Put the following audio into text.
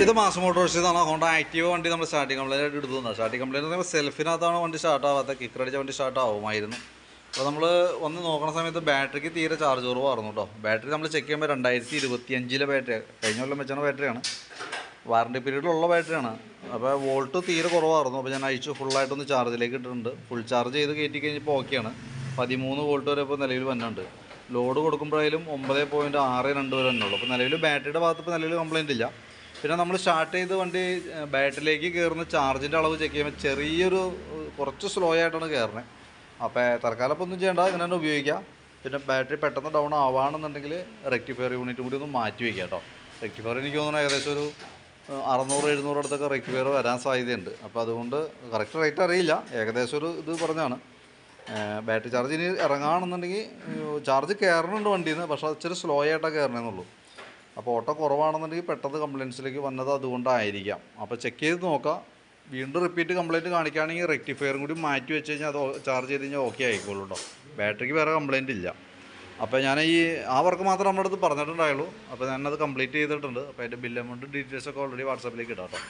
ഇത് mass മോട്ടോഴ്സിന്നാണ് Honda Activa വണ്ടി നമ്മൾ സ്റ്റാർട്ടിങ് കംപ്ലൈൻറ്റ് ആയിട്ട് എടുത്തതാണ്. സ്റ്റാർട്ടിങ് കംപ്ലൈൻറ്റ് എന്ന് പറയുമ്പോൾ സെൽഫിനകത്താണ് വണ്ടി സ്റ്റാർട്ട് ആവാത്ത, കിക്കറടിച്ച വണ്ടി സ്റ്റാർട്ട് ആവുമായിരുന്നു. അപ്പോൾ നമ്മൾ വന്ന് നോക്കുന്ന സമയത്ത് ബാറ്ററിക്ക് തീരെ ചാർജ് കുറവായിരുന്നു കേട്ടോ. ബാറ്ററി നമ്മൾ ചെക്ക് ചെയ്യുമ്പോൾ 2025 ബാറ്ററി, കഴിഞ്ഞ കൊല്ലം വെച്ചാണ് ബാറ്ററിയാണ്, വാറണ്ടി പീരീഡിലുള്ള ബാറ്ററിയാണ്. അപ്പോൾ വോൾട്ട് തീരെ കുറവായിരുന്നു. അപ്പോൾ ഞാൻ അയച്ചു ഫുള്ളായിട്ടൊന്ന് ചാർജിലേക്ക് ഇട്ടിട്ടുണ്ട്. ഫുൾ ചാർജ് ചെയ്ത് കയറ്റി കഴിഞ്ഞപ്പോൾ ഓക്കെയാണ്. 13 വോൾട്ട് വരെ ഇപ്പോൾ നിലവിൽ വന്നിട്ടുണ്ട്. ലോഡ് കൊടുക്കുമ്പോഴായാലും 9.62 വരെ വന്നുള്ളൂ. അപ്പോൾ നിലവിൽ ബാറ്ററിയുടെ ഭാഗത്ത് ഇപ്പോൾ നിലവിൽ കംപ്ലയിൻ്റ് ഇല്ല. പിന്നെ നമ്മൾ സ്റ്റാർട്ട് ചെയ്ത് വണ്ടി ബാറ്ററിയിലേക്ക് കയറുന്ന ചാർജിൻ്റെ അളവ് ചെക്ക് ചെയ്യുമ്പോൾ ചെറിയൊരു കുറച്ച് സ്ലോ ആയിട്ടാണ് കയറുന്നത്. അപ്പോൾ തൽക്കാലം ഇപ്പോൾ ഒന്നും ചെയ്യേണ്ട, ഇങ്ങനെ തന്നെ ഉപയോഗിക്കാം. പിന്നെ ബാറ്ററി പെട്ടെന്ന് ഡൗൺ ആവുകയാണെന്നുണ്ടെങ്കിൽ റെക്ടിഫയർ യൂണിറ്റ് കൂടി ഒന്ന് മാറ്റി വയ്ക്കുക കേട്ടോ. റെക്ടിഫയർ എനിക്ക് തോന്നുന്നു ഏകദേശം ഒരു 600-700 അടുത്തൊക്കെ റെക്ടിഫയർ വരാൻ സാധ്യതയുണ്ട്. അപ്പോൾ അതുകൊണ്ട് കറക്റ്റ് റേറ്റ് അറിയില്ല, ഏകദേശം ഒരു ഇത് പറഞ്ഞാണ്. ബാറ്ററി ചാർജ് ഇനി ഇറങ്ങുകയാണെന്നുണ്ടെങ്കിൽ ചാർജ് കയറുന്നുണ്ട് വണ്ടിയിൽ നിന്ന്, പക്ഷേ ഇച്ചിരി സ്ലോ ആയിട്ടാണ് കയറണമെന്നുള്ളൂ. അപ്പോൾ ഓട്ടോ കുറവാണെന്നുണ്ടെങ്കിൽ പെട്ടെന്ന് കംപ്ലയിൻസിലേക്ക് വന്നത് അതുകൊണ്ടായിരിക്കാം. അപ്പോൾ ചെക്ക് ചെയ്ത് നോക്കാം. വീണ്ടും റിപ്പീറ്റ് കംപ്ലയിൻറ്റ് കാണിക്കുകയാണെങ്കിൽ റെക്ടിഫയറും കൂടി മാറ്റി വെച്ച് കഴിഞ്ഞാൽ അത് ചാർജ് ചെയ്ത് കഴിഞ്ഞാൽ ഓക്കെ ആയിക്കോളൂ കേട്ടോ. ബാറ്ററിക്ക് വേറെ കംപ്ലയിൻ്റ് ഇല്ല. അപ്പോൾ ഞാൻ ആ വർക്ക് മാത്രം നമ്മുടെ അടുത്ത് പറഞ്ഞിട്ടുണ്ടായുള്ളൂ. അപ്പോൾ ഞാനത് കംപ്ലീറ്റ് ചെയ്തിട്ടുണ്ട്. അപ്പോൾ അതിൻ്റെ ബിൽ എമൗണ്ട് ഡീറ്റെയിൽസൊക്കെ ഓൾറെഡി വാട്സാപ്പിലേക്ക് ഇടാം കേട്ടോ.